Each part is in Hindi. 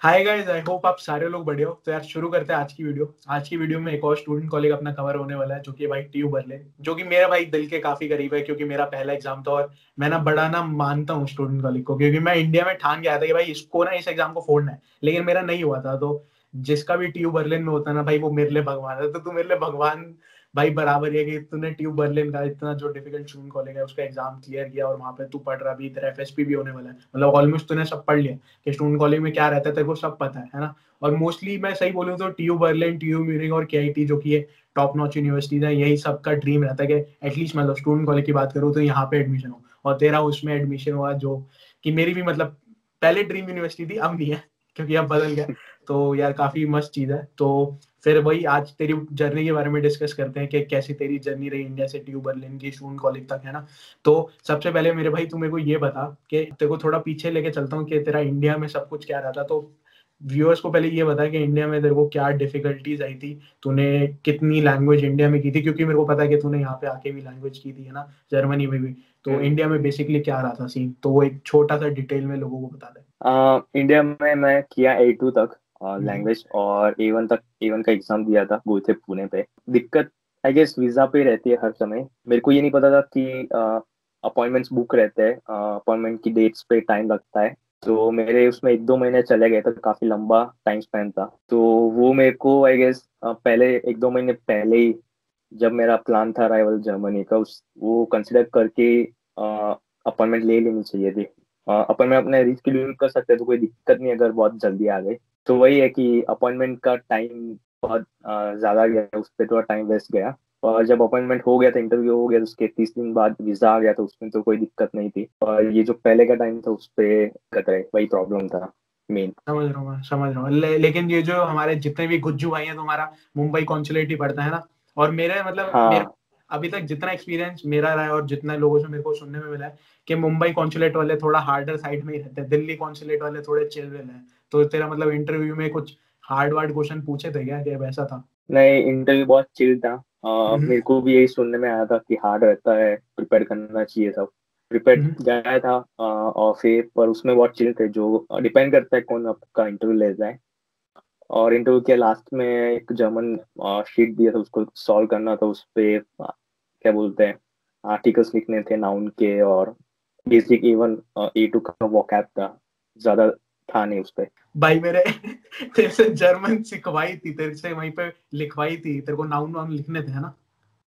हाय गाइस, आई होप आप सारे लोग बढ़िया हो। तो यार शुरू करते हैं आज की वीडियो में एक और स्टूडेंट कॉलेज अपना कवर होने वाला है, जो कि भाई टीयू बर्लिन, जो कि मेरा भाई दिल के काफी करीब है, क्योंकि मेरा पहला एग्जाम था। और मैं ना बड़ा ना मानता हूँ स्टूडेंट कॉलेज को, क्योंकि मैं इंडिया में ठान के आया था कि भाई इसको ना इस एग्जाम को फोड़ना है, लेकिन मेरा नहीं हुआ था। तो जिसका भी टीयू बर्लिन में होता है ना भाई, वो मेरे लिए भगवान है। तो तू मेरे लिए भगवान भाई बराबर है कि तूने टीयू बर्लिन का इतना जो डिफिकल्ट स्टूडेंट कॉलेज है उसका एग्जाम क्लियर किया, और वहां पे तू पढ़ रहा भी, तेरा एफएसपी भी होने वाला है। मतलब ऑलमोस्ट तूने सब पढ़ लिया कि स्टूडेंट कॉलेज में क्या रहता है, तेरे को सब पता है ना। और मोस्टली मैं सही बोलूँ तो टीयू बर्लिन, टीयू म्यूनिख और केआईटी, जो कि ये टॉप नॉच यूनिवर्सिटीज है, यही सबका ड्रीम रहता है कि एटलीस्ट मतलब स्टूडेंट कॉलेज की बात करूँ तो यहाँ पे एडमिशन हो। और तेरा उसमें एडमिशन हुआ, जो कि मेरी भी मतलब पहले ड्रीम यूनिवर्सिटी थी, अब नहीं है क्योंकि अब बदल गया। तो यार काफी मस्त चीज है। तो फिर वही आज तेरी जर्नी के बारे में डिस्कस करते हैं कि कैसी तेरी जर्नी रही इंडिया से टीयू बर्लिन की स्टूडेंट कॉलेज तक, है ना। तो सबसे पहले मेरे भाई तू मेरे को ये बता कि तेरे को थोड़ा पीछे लेके चलता हूँ कि तेरा इंडिया में सब कुछ क्या रहा था। तो व्यूअर्स को पहले ये बता कि इंडिया में तेरे को क्या डिफिकल्टीज आई थी, तूने कितनी लैंग्वेज इंडिया में की थी, क्योंकि मेरे को पता है कि तूने यहाँ पे आके भी लैंग्वेज की थी, है ना, जर्मनी में भी। तो हम्म। इंडिया में बेसिकली क्या रहा था सीन, तो वो एक छोटा सा डिटेल में लोगों को बता दे। इंडिया में मैं किया A2 तक हम्म। लैंग्वेज, और A1 तक, A1 का एग्जाम दिया था गोइथे पुणे पे। दिक्कत आई गेस वीजा पे रहती है हर समय। मेरे को ये नहीं पता था कि अपॉइंटमेंट्स बुक रहते हैं, अपॉइंटमेंट की डेट्स पे टाइम लगता है। तो मेरे उसमें 1-2 महीने चले गए, तो काफी लंबा टाइम स्पेंड था। तो वो मेरे को आई गेस पहले 1-2 महीने पहले ही, जब मेरा प्लान था अराइवल जर्मनी का, उस वो कंसिडर करके अपॉइंटमेंट ले लेनी चाहिए थी। अपन में अपने रिस्केड्यूल कर सकते हैं, तो कोई दिक्कत नहीं अगर बहुत जल्दी आ गई। तो वही है कि अपॉइंटमेंट का टाइम बहुत ज्यादा गया, उस पर थोड़ा टाइम वेस्ट गया। और जब अपॉइंटमेंट हो गया था, इंटरव्यू हो गया, तो उसके 30 दिन बाद वीजा आ गया, तो उसमें तो कोई दिक्कत नहीं थी। और ये जो पहले का टाइम था, उस पर दिक्कत है, वही प्रॉब्लम था मेन। समझ रहा हूँ, मैं समझ रहा हूँ। लेकिन ये जो हमारे जितने भी गुज्जू भाई हैं, तुम्हारा मुंबई कॉन्सुलेट ही पड़ता है ना। और मेरे मतलब मेरे हाँ, अभी तक जितना एक्सपीरियंस मेरा रहा है और जितना लोगों से मेरे को सुनने में मिला है कि मुंबई कॉन्सुलेट वाले थोड़ा हार्डर साइड में ही रहते हैं, दिल्ली कॉन्सुलेट वाले थोड़े चिल रहे हैं। तो तेरा मतलब इंटरव्यू में कुछ हार्ड वार्ड क्वेश्चन पूछे थे क्या, कि वैसा था? नहीं, इंटरव्यू बहुत चिल था। हम्म। मेरे को भी यही सुनने में आया था कि हार्ड रहता है, प्रिपेयर करना चाहिए सब। प्रिपेयर हम्म। गया था, और फिर पर उसमें बहुत चिल थे, जो डिपेंड करता है कौन आपका इंटरव्यू ले जाए। और इंटरव्यू के लास्ट में एक जर्मन शीट दिया था, उसको सॉल्व करना था। उस पे क्या बोलते हैं, आर्टिकल्स लिखने थे नाउन के, और बेसिक इवन A2 का वोकैब था, ज्यादा था नहीं उस पे। भाई मेरे तेरे से जर्मन सिखवाई थी, तेरे से वहीं पे लिखवाई थी, तेरे को नाउन वाउन लिखने थे, है ना?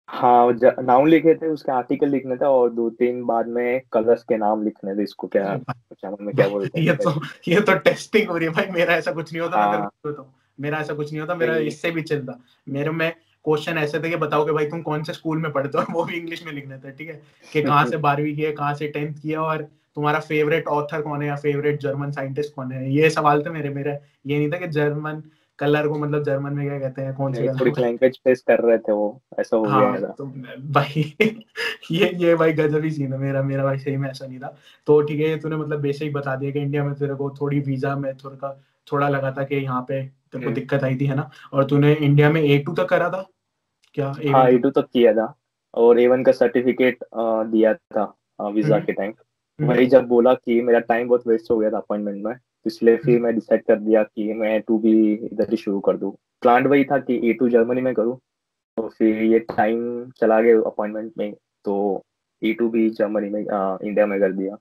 हाँ, नाउन लिखे थे, उसके आर्टिकल लिखने था, और 2-3 बाद में कलर्स के नाम लिखने थे। इसको क्या, अरे भाई, जर्मन में क्या बोलते भाई हैं ये तो शायद। ये तो टेस्टिंग हो रही है भाई। मेरा ऐसा कुछ नहीं होता, मैं तेरे हाँ, को बताऊं। मेरा ऐसा कुछ नहीं होता, मेरा नहीं। इससे भी चलता। मेरे में क्वेश्चन ऐसे थे कि बताओ कि भाई तुम कौन से स्कूल में पढ़ते हो, वो भी इंग्लिश में लिखने थे, ठीक है। कि कहाँ से 12वीं की है, कहाँ से 10th किया, और तुम्हारा फेवरेट ऑथर कौन है या फेवरेट जर्मन साइंटिस्ट कौन है, ये सवाल थे मेरे मेरे ये नहीं था कि जर्मन कलर को मतलब जर्मन में क्या कहते हैं, कौन से नहीं, कलर थोड़ी को। लैंग्वेज टेस्ट कर रहे थे वो, ऐसा हो गया हाँ था। तो भाई ये भाई गजब ही सीन है। मेरा भाई सही में ऐसा नहीं था। तो ठीक है, ये तूने मतलब बेसिक बता दिया कि इंडिया में तेरे को थोड़ी वीजा में थोड़ा लगा था कि यहाँ पे तेरे को हम्म। दिक्कत आई थी, है ना। और तूने इंडिया में A2 तक करा था, क्या हाँ, A1 तक? A2 तक किया था, और A1 का सर्टिफिकेट दिया था वीजा हम्म। के टाइम। हम्म। वही जब बोला कि मेरा टाइम बहुत वेस्ट हो गया था अपॉइंटमेंट में, तो इसलिए हम्म। फिर मैं डिसाइड कर दिया कि मैं A2 भी इधर ही शुरू कर दूँ। प्लान वही था कि A2 जर्मनी में करूँ, तो फिर ये टाइम चला गया अपॉइंटमेंट में, तो A2 भी जर्मनी में, इंडिया में कर दिया।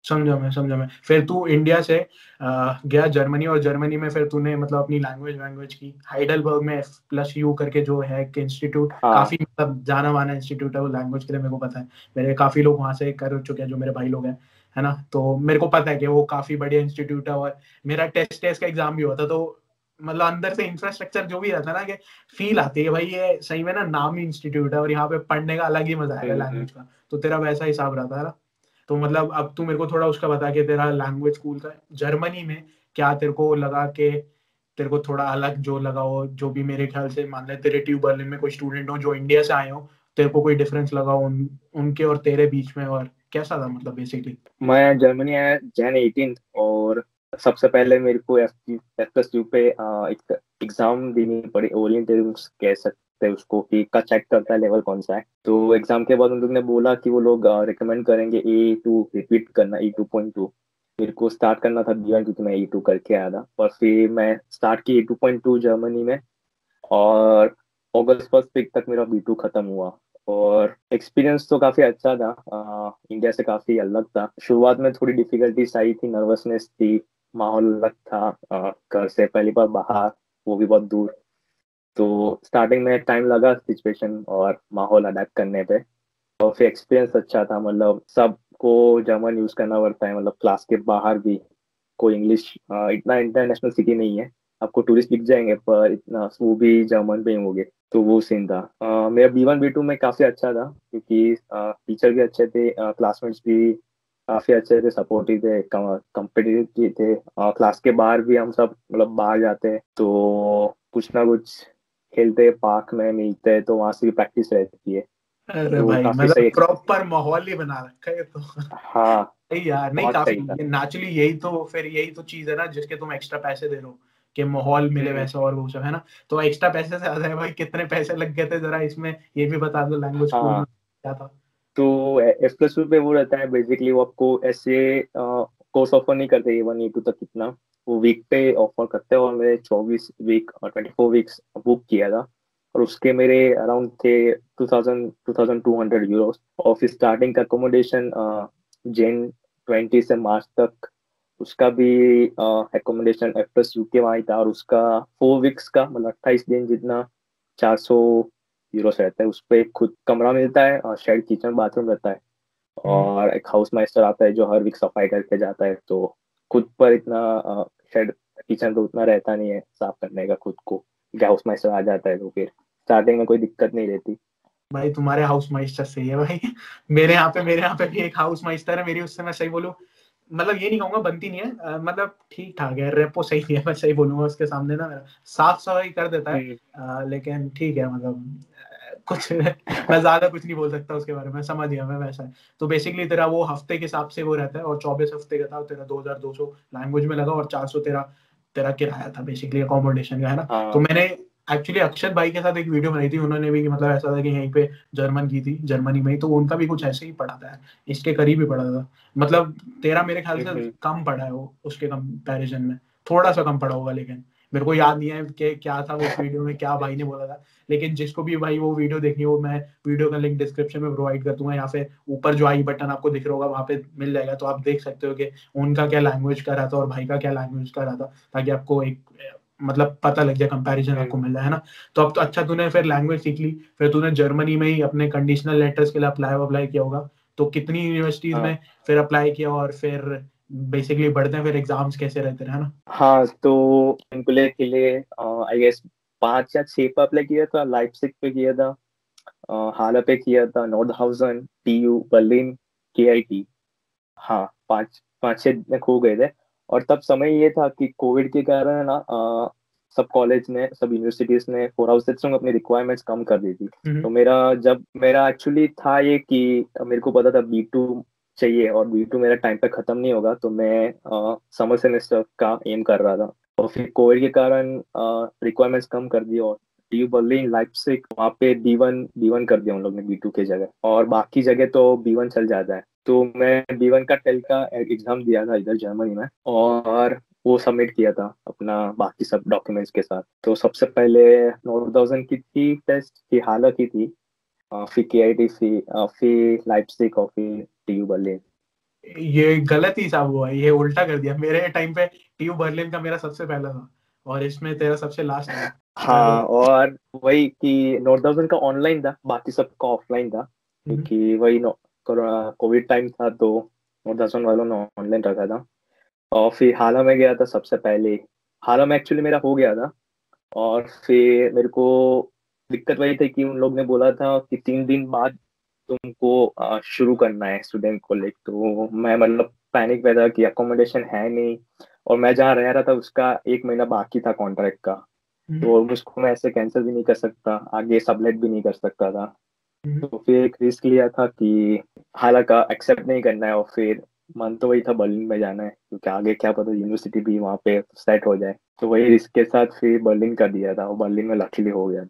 समझा मैं। फिर तू इंडिया से गया जर्मनी, और जर्मनी में फिर तूने मतलब अपनी लैंग्वेज लैंग्वेज की हाइडलबर्ग में F+U करके जो है एक इंस्टीट्यूट, हाँ। काफी मतलब जाना माना इंस्टीट्यूट है वो लैंग्वेज के लिए, मेरे को पता है। मेरे काफी लोग वहां से कर चुके हैं, जो मेरे भाई लोग हैं, है ना। तो मेरे को पता है कि वो काफी बढ़िया इंस्टीट्यूट है। और मेरा टेस्ट टेस्ट का एग्जाम भी हुआ था। तो मतलब अंदर से इंफ्रास्ट्रक्चर जो भी रहता है ना, कि फील आती है कि भाई ये सही में ना नामी इंस्टीट्यूट है, और यहाँ पे पढ़ने का अलग ही मजा आएगा हम्म। लैंग्वेज का। तो तेरा वैसा हिसाब रहता है ना। तो मतलब अब तू मेरे को थोड़ा उसका बता के तेरा लैंग्वेज स्कूल का जर्मनी में क्या तेरे को लगा के तेरे को थोड़ा अलग जो लगा हो, जो भी मेरे ख्याल से मान ले तेरे ट्यूब बर्लिन में कोई स्टूडेंट हो जो इंडिया से आए हो, तेरे को कोई डिफरेंस लगा हो उनके और तेरे बीच में, और कैसा था मतलब बेसिकली? मैं जर्मनी आया Jan 18, और सबसे पहले मेरे को F+U पे एक एग्जाम देनी पड़ी, ओरिएंटेशन कह सकते हैं उसको, कि का चेक करता है लेवल कौन सा है। तो एग्जाम के बाद उन लोग ने बोला कि वो लोग रिकमेंड करेंगे A2 रिपीट करना, E2.2। मेरे को स्टार्ट करना था B1 क्योंकि मैं E2 करके आया था, और फिर मैं स्टार्ट की A2.2 जर्मनी में, और अगस्त फर्स्ट वीक तक मेरा B2 खत्म हुआ। और एक्सपीरियंस तो काफी अच्छा था, इंडिया से काफी अलग था। शुरुआत में थोड़ी डिफिकल्टीज आई थी, नर्वसनेस थी, माहौल अलग था, घर से पहली बार बाहर, वो भी बहुत दूर। तो स्टार्टिंग में टाइम लगा सिचुएशन और माहौल अडेप्ट करने पे, और फिर एक्सपीरियंस अच्छा था। मतलब सबको जर्मन यूज करना पड़ता है, मतलब क्लास के बाहर भी कोई इंग्लिश, इतना इंटरनेशनल सिटी नहीं है, आपको टूरिस्ट दिख जाएंगे पर इतना वो भी जर्मन पे ही होंगे। तो वो सीन था। मेरा B1 B2 में काफी अच्छा था क्योंकि टीचर भी अच्छे थे, क्लासमेट्स भी काफी अच्छे थे, सपोर्टिव थे, कम्पिटिटिव थे। क्लास के बाहर भी हम सब मतलब बाहर जाते तो कुछ ना कुछ खेलते, पार्क में मिलते, तो वहां से भी प्रैक्टिस रहती है। अरे तो भाई काफी सही मतलब एक्सपीरियंस। प्रॉपर माहौल ही बना रखा है ये तो। हाँ, नहीं यार, नहीं बहुत काफी, सही था। ये नेचुरली यही तो, फिर यही तो चीज है ना जिसके तुम एक्स्ट्रा पैसे दे रहे हो, कि माहौल मिले हम्म। वैसा और वो सब है ना। तो एक्स्ट्रा पैसे से ज्यादा है भाई, कितने पैसे लग गए थे जरा इसमें ये भी बता दो, लैंग्वेज स्कूल में हाँ, क्या था? तो F+2 पे वो रहता है बेसिकली, वो आपको ऐसे कोर्स ऑफर नहीं करते A1 A2 तक कितना, वो वीक पे ऑफर करते हैं। और मैंने 24 वीक और 24 वीक्स बुक किया था, और उसके मेरे अराउंड थे 2200 यूरोस। और फिर स्टार्टिंग का अकोमोडेशन Jan 20 से मार्च तक, उसका भी एकोमोडेशन F+U के वहाँ ही था, और उसका 4 वीक्स का मतलब 28 दिन जितना 400 यूरोस रहता है। उस पर खुद कमरा मिलता है, और शेड किचन बाथरूम रहता है, हम्म। और एक हाउस मास्टर आता है जो हर वीक सफाई करके जाता है। तो खुद पर इतना शेड किचन तो उतना रहता नहीं है साफ करने का खुद को, हाउस मास्टर आ जाता है, तो फिर स्टार्टिंग में कोई दिक्कत नहीं रहती। भाई तुम्हारे हाउस माइस्टर सही है भाई। मेरे यहाँ पे भी एक हाउस माइस्टर है, मेरी उससे मैं सही बोलूं, मतलब ये नहीं कहूंगा बनती नहीं है, मतलब ठीक ठाक है, रेपो सही है, मैं सही बोलूंगा उसके सामने ना, मेरा साफ सफाई कर देता है। हम्म। लेकिन ठीक है, मतलब कुछ मैं ज्यादा कुछ नहीं बोल सकता उसके बारे में, समझ गया मैं वैसा है। तो बेसिकली तेरा वो हफ्ते के हिसाब से वो रहता है, और 24 हफ्ते का था तेरा, 2200 लैंग्वेज में लगा, और 400 तेरा तेरा किराया था बेसिकली अकोमोडेशन का, है ना। तो हाँ। मैंने एक्चुअली अक्षत भाई के साथ एक वीडियो बनाई थी, उन्होंने भी मतलब ऐसा था कि यहीं पे जर्मन की थी, जर्मनी में ही, तो उनका भी कुछ ऐसे ही पड़ा था, इसके करीब ही पड़ा था। मतलब तेरा मेरे ख्याल से हम्म। कम पड़ा है वो उसके कंपैरिजन में, थोड़ा सा कम पड़ा होगा, लेकिन मेरे को याद नहीं है कि क्या था वो उस वीडियो में, क्या भाई ने बोला था। लेकिन जिसको भी भाई वो वीडियो देखनी हो, मैं वीडियो का लिंक डिस्क्रिप्शन में प्रोवाइड कर दूंगा, या फिर ऊपर जो आई बटन आपको दिख रहा होगा वहां पे मिल जाएगा, तो आप देख सकते हो कि उनका क्या लैंग्वेज का रहा था और भाई का क्या लैंग्वेज का रहा था, ताकि आपको एक मतलब पता लग जाए, कंपैरिजन आपको हम्म। मिल जाए, है ना। तो अब तो अच्छा, तूने फिर लैंग्वेज सीख ली, फिर तूने जर्मनी में ही अपने कंडीशनल लेटर्स के लिए अप्लाई किया होगा, तो कितनी यूनिवर्सिटीज हाँ। में फिर अप्लाई किया, और फिर बेसिकली बढ़ते हैं फिर एग्जाम्स कैसे रहते हैं, है ना? हाँ, तो एमकुले के लिए आई गेस 5 या 6 पे अप्लाई किया था, लाइप्सिक पे किया था, हाल पे किया था, नॉर्डहाउजन, TU बर्लिन, KIT। हाँ, 5 5 6 में खो गए थे। और तब समय ये था कि कोविड के कारण है ना, सब कॉलेज ने, सब यूनिवर्सिटीज ने 4 हाउस अपनी रिक्वायरमेंट्स कम कर दी थी। तो हम्म। मेरा एक्चुअली था ये कि मेरे को पता था B2 चाहिए, और B2 मेरा टाइम पे खत्म नहीं होगा, तो मैं समर सेमेस्टर का एम कर रहा था। और फिर कोविड के कारण रिक्वायरमेंट्स कम कर दी, और TU बर्लिन, लाइप्सिग, वहाँ पे B1 कर दिया उन लोग ने B2 की जगह, और बाकी जगह तो B1 चल जाता है। तो मैं B1 का टेल का एग्जाम दिया था इधर जर्मनी में, और वो सबमिट किया था अपना बाकी सब डॉक्यूमेंट्स के साथ। तो सबसे पहले 9000 की थी टेस्ट, फिर हाल की थी, फिर KIT, फिर लाइप्सिग, और फिर TU बर्लिन। ये गलत ही साहब हुआ, ये उल्टा कर दिया, मेरे टाइम पे टीयू बर्लिन का मेरा सबसे पहला था, और इसमें तेरा सबसे लास्ट आया। तो हाँ, और वही कि 9000 का ऑनलाइन था, बाकी सबका ऑफलाइन था, हम्म। क्योंकि वही कोविड टाइम था, तो 9000 वालों ने ऑनलाइन रखा था। और फिर हाल में गया था सबसे पहले। हाल में एक्चुअली मेरा हो गया था, और फिर मेरे को दिक्कत वही थी कि उन लोग ने बोला था कि 3 दिन बाद तुमको शुरू करना है स्टूडेंट को लेके। तो मैं मतलब पैनिक में था कि अकोमोडेशन है नहीं, और मैं जहाँ रह रहा था उसका 1 महीना बाकी था कॉन्ट्रैक्ट का। हम्म। तो उसको मैं ऐसे कैंसिल भी नहीं कर सकता, आगे सबलेट भी नहीं कर सकता था। हम्म। तो फिर एक रिस्क लिया था कि हालांकि एक्सेप्ट नहीं करना है, और फिर मन तो वही था बर्लिन में जाना है, क्योंकि आगे क्या पता यूनिवर्सिटी भी वहाँ पे सेट हो जाए। तो वही रिस्क के साथ फिर बर्लिन कर दिया था, और बर्लिन में लकीली हो गया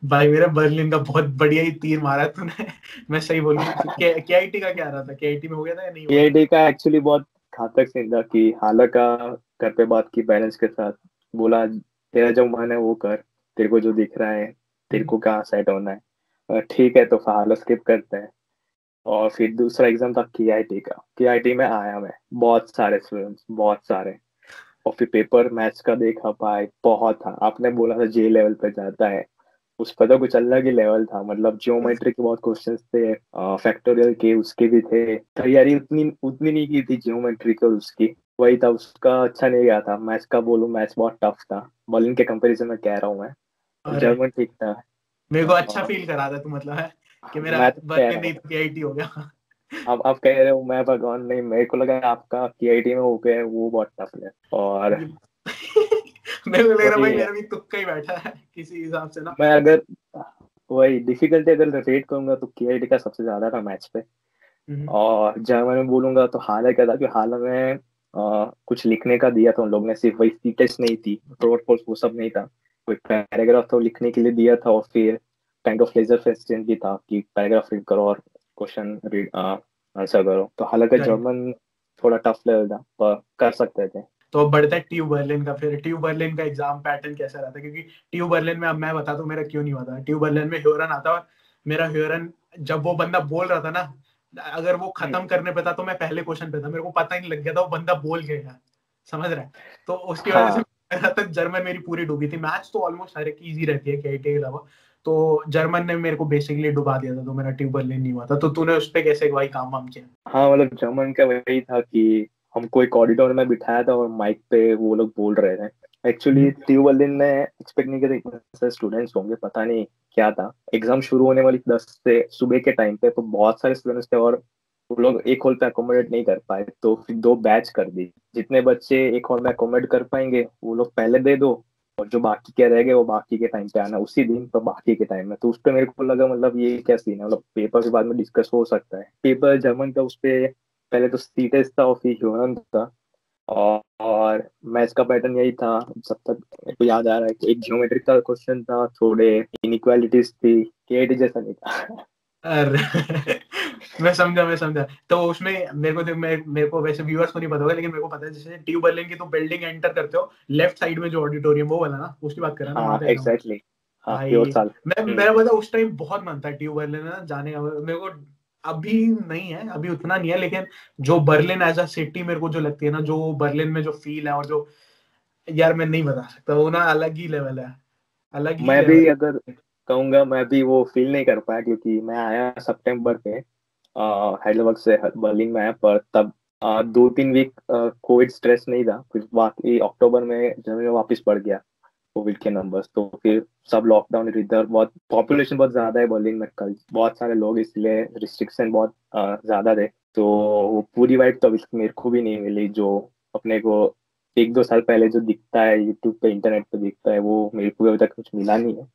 भाई मेरा बर्लिन का बहुत बढ़िया ही तीर मारा है तूने। मैं सही बोलूं, था। KIT का क्या रहा था, KIT में हो गया था या नहीं हुआ था? KIT का एक्चुअली बहुत घातक सीन था कि हाला का घर पे बात की पेरेंट्स के साथ, बोला तेरा जो मन है वो कर, तेरे को जो दिख रहा है, तेरे को कहाँ सेट होना है, ठीक है तो फिर हाला स्किप करते हैं। और फिर दूसरा एग्जाम था केआईटी का। केआईटी में आया मैं, बहुत सारे स्टूडेंट्स, बहुत सारे। और फिर पेपर मैथ्स का देखा भाई, बहुत था। आपने बोला था जे लेवल पे जाता है, उस पर तो कुछ अलग ही लेवल था। मतलब ज्योमेट्री के बहुत क्वेश्चंस थे, फैक्टोरियल के उसके भी थे। तैयारी उतनी उतनी नहीं की थी ज्योमेट्री को उसकी, वही था। उसका अच्छा नहीं गया था। मैथ्स का बोलूं, मैथ्स बहुत टफ था, बॉलिंग के कंपैरिजन में कह रहा हूँ मैं। अरे जर्मन ठीक था। मेरे को अच्छा फील करा था तू, मतलब है कि मेरा मैं तो कह बर्लिन रहा नहीं हूँ, तो केआईटी हो गया। अब आप कह रहे हो मैं भगवान नहीं, मेरे को लगा आपका केआईटी में हो गया है, वो बहुत टफ है। और ये मेरे को लग रहा वही भाई है। मेरा भी तुक्का ही बैठा है किसी हिसाब से ना। मैं अगर वही डिफिकल्टी अगर रेट करूंगा तो केआईटी का सबसे ज्यादा था मैथ्स पे। हम्म। और जर्मन में बोलूंगा तो हाल क्या था कि हाल में कुछ लिखने का दिया था उन लोगों ने, सिर्फ वही सी टेस्ट नहीं थी, ट्रू और फॉल्स वो सब नहीं था। कोई पैराग्राफ तो लिखने के लिए दिया था, और फिर काइंड ऑफ लेजर क्वेश्चन भी था कि पैराग्राफ रीड करो और क्वेश्चन रीड आंसर करो। तो हालांकि राइट। जर्मन थोड़ा टफ लेवल था, पर कर सकते थे। तो अब बढ़ता है ट्यूब बर्लिन का। फिर ट्यूब बर्लिन का एग्जाम पैटर्न कैसा रहता है, क्योंकि ट्यूब बर्लिन में अब मैं बता दूं मेरा क्यों नहीं हुआ था। ट्यूब बर्लिन में ह्यूरन आता और मेरा ह्यूरन जब वो बंदा बोल रहा था ना, अगर वो खत्म हम्म। करने पे था तो मैं पहले क्वेश्चन पे था, मेरे को पता ही नहीं लग गया था वो बंदा बोल गया। समझ रहा है? तो उसकी वजह से हाँ मेरा तक जर्मन मेरी पूरी डूबी थी। मैथ्स तो ऑलमोस्ट हर एक इजी रहती है केआईटी के अलावा। तो जर्मन ने मेरे को बेसिकली डुबा दिया था, तो मेरा ट्यूब बर्लिन नहीं हुआ था। तो तूने उस पर कैसे भाई काम वाम किया? हाँ, मतलब जर्मन का वही था कि हमको एक कॉरिडोर में बिठाया था और माइक पे वो लोग बोल रहे थे। एक्चुअली ट्यूबलिन में एक्सपेक्ट नहीं किया था इतने स्टूडेंट्स होंगे, पता नहीं क्या था। एग्जाम शुरू होने वाली 10 से सुबह के टाइम पे तो बहुत सारे स्टूडेंट्स थे, और वो लोग एक हॉल पे अकोमोडेट नहीं कर पाए, तो फिर दो बैच कर दी। जितने बच्चे एक हॉल में अकोमोडेट कर पाएंगे वो लोग पहले दे दो, और जो बाकी के रह गए वो बाकी के टाइम पे आना उसी दिन, तो बाकी के टाइम में। तो उस पे मेरे को लगा मतलब ये क्या सीन है, मतलब पेपर के बाद में डिस्कस हो सकता है। पेपर जर्मन का उस पे पहले तो सी टेस्ट था और फिर ह्यूमन था। और मैथ्स का पैटर्न यही था जब तक मेरे को याद आ रहा है कि एक ज्योमेट्री का क्वेश्चन था, थोड़े इनइक्वालिटीज थी, केआईटी जैसा नहीं था। अरे मैं समझा। तो उसमें मेरे को मेरे को वैसे व्यूअर्स को नहीं पता होगा, लेकिन मेरे को पता है जैसे ट्यूब बर्लिन की तो बिल्डिंग एंटर करते हो लेफ्ट साइड में जो ऑडिटोरियम वो वाला ना, उसकी बात कर रहा है ना, वहां हाँ पे एग्जाम। एग्जैक्टली। हाँ प्योर भाई साल। मेरा पता उस टाइम बहुत मन था ट्यूब बर्लिन में ना जाने का, मेरे को। अभी नहीं है, अभी उतना नहीं है, लेकिन जो बर्लिन एज अ सिटी मेरे को जो लगती है ना, जो बर्लिन में जो फील है और जो, यार मैं नहीं बता सकता, वो ना अलग ही लेवल है। अलग ही मैं लेवल। भी अगर कहूंगा, मैं भी वो फील नहीं कर पाया, क्योंकि मैं आया सितंबर पे हैदराबाद से बर्लिन में आया। पर तब 2-3 वीक कोविड स्ट्रेस नहीं था, फिर बाकी अक्टूबर में जर्मनी में वापस बढ़ गया कोविड के नंबर्स। तो फिर सब लॉकडाउन इधर, बहुत पॉपुलेशन बहुत ज्यादा है बर्लिन में, कल बहुत सारे लोग, इसलिए रिस्ट्रिक्शन बहुत ज्यादा थे। तो वो पूरी वाइब तो अभी तक मेरे को भी नहीं मिली, जो अपने को 1-2 साल पहले जो दिखता है यूट्यूब पे इंटरनेट पे दिखता है, वो मेरे को अभी तक कुछ मिला नहीं है।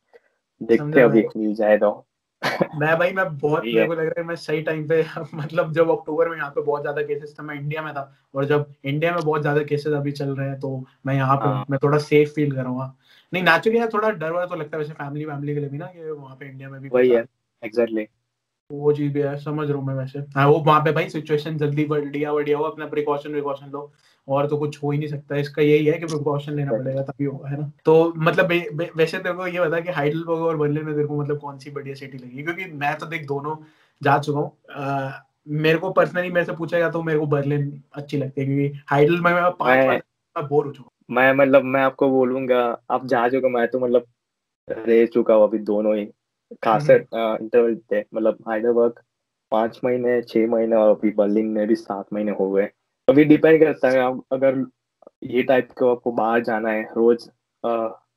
देखते समझा हैं मैं। अभी मिल जाए तो। मैं बहुत, सही मेरे है। को लग रहा है मैं सही टाइम पे मतलब जब अक्टूबर में यहाँ पे बहुत ज्यादा केसेस था, मैं इंडिया में था। और जब इंडिया में बहुत ज्यादा केसेस अभी चल रहे हैं तो मैं यहाँ पे हूँ, हाँ मैं थोड़ा सेफ फील कर रहा हूँ। नहीं नेचुरली यार थोड़ा डर वर तो लगता है वैसे फैमिली वैमिली के लिए भी ना, कि वहाँ पे इंडिया में भी कुछ वही ज्यादा है एग्जैक्टली। वो चीज भी है। समझ रहा हूँ मैं वैसे। हाँ वो वहाँ पे भाई सिचुएशन जल्दी बढ़िया बढ़िया हो, अपना प्रिकॉशन विकॉशन लो। और तो कुछ हो ही नहीं सकता, इसका यही है कि प्रिकॉशन लेना पड़ेगा तभी होगा, है ना? तो मतलब वैसे तेरे को ये बता कि हाइडलबर्ग और बर्लिन में तेरे को मतलब कौन सी बढ़िया सिटी लगी? क्योंकि मैं तो देख दोनों जा चुका हूँ। मेरे को पर्सनली मेरे से पूछेगा तो मेरे को बर्लिन अच्छी लगती है, क्योंकि हाइडलबर्ग में मैं 5 बार मैं मैं बोर हो चुका मैं मतलब मैं आपको बोलूंगा, आप जहाँ चुका, मैं तो मतलब रह चुका हूँ अभी दोनों ही। हूँ। खासकर इंटरवल थे, मतलब हाइडरबर्ग 5 महीने 6 महीने, और अभी बर्लिन में भी 7 महीने हो गए। अभी डिपेंड करता है, आप अगर ये टाइप को आपको बाहर जाना है रोज, अ,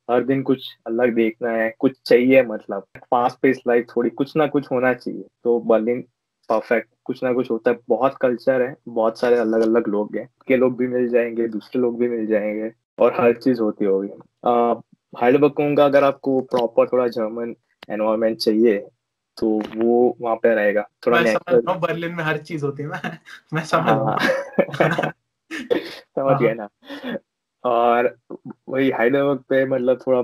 हर दिन कुछ अलग देखना है, कुछ चाहिए, मतलब फास्ट पेस लाइफ, थोड़ी कुछ ना कुछ होना चाहिए, तो बर्लिन परफेक्ट। कुछ ना कुछ होता है, बहुत कल्चर है, बहुत सारे अलग अलग लोग हैं, के लोग भी मिल जाएंगे, दूसरे लोग भी मिल जाएंगे, और हर चीज होती होगी। हाइडेलबर्ग कहूंगा अगर आपको प्रॉपर थोड़ा जर्मन एनवायरनमेंट चाहिए, तो वो वहाँ पे रहेगा थोड़ा मैं समझ नेचुरल। रहा हूँ बर्लिन में हर चीज होती है। मैं समझ रहा हाँ हूँ। समझ हाँ गए हाँ। ना। और वही हाइडेलबर्ग पे मतलब थोड़ा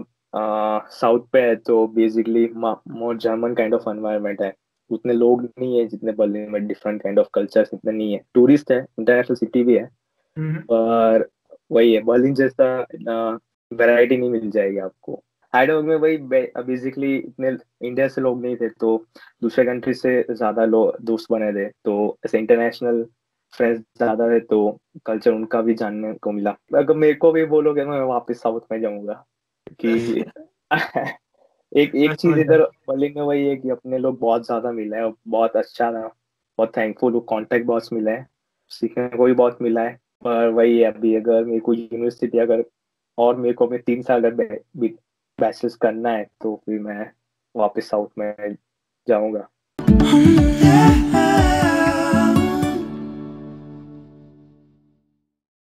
साउथ पे है, तो basically more German kind of environment है। उतने लोग नहीं है जितने बर्लिन में, डिफरेंट काइंड ऑफ कल्चर्स इतने नहीं है। टूरिस्ट है, इंटरनेशनल सिटी भी है, हम्म। पर वही है, बर्लिन जैसा वैरायटी नहीं मिल जाएगी आपको। हाइडलबर्ग में वही बेसिकली इतने इंडिया से लोग नहीं थे, तो दूसरे कंट्री से ज्यादा लोग दोस्त बने थे, तो ऐसे इंटरनेशनल फ्रेंड्स ज्यादा थे, तो कल्चर उनका भी जानने को मिला। अगर मेरे को भी बोलोगे मैं वापस साउथ में जाऊंगा कि एक मैं एक चीज समझ इधर गया। बर्लिन में वही है कि अपने लोग बहुत ज्यादा मिले हैं और बहुत अच्छा रहा, बहुत थैंकफुल हूँ, कांटेक्ट बहुत मिला है, सीखने को भी बहुत मिला है। पर वही है, अभी अगर मेरे को यूनिवर्सिटी अगर और मेरे को अपने 3 साल अगर बैचलर्स करना है तो फिर मैं वापस साउथ में जाऊंगा।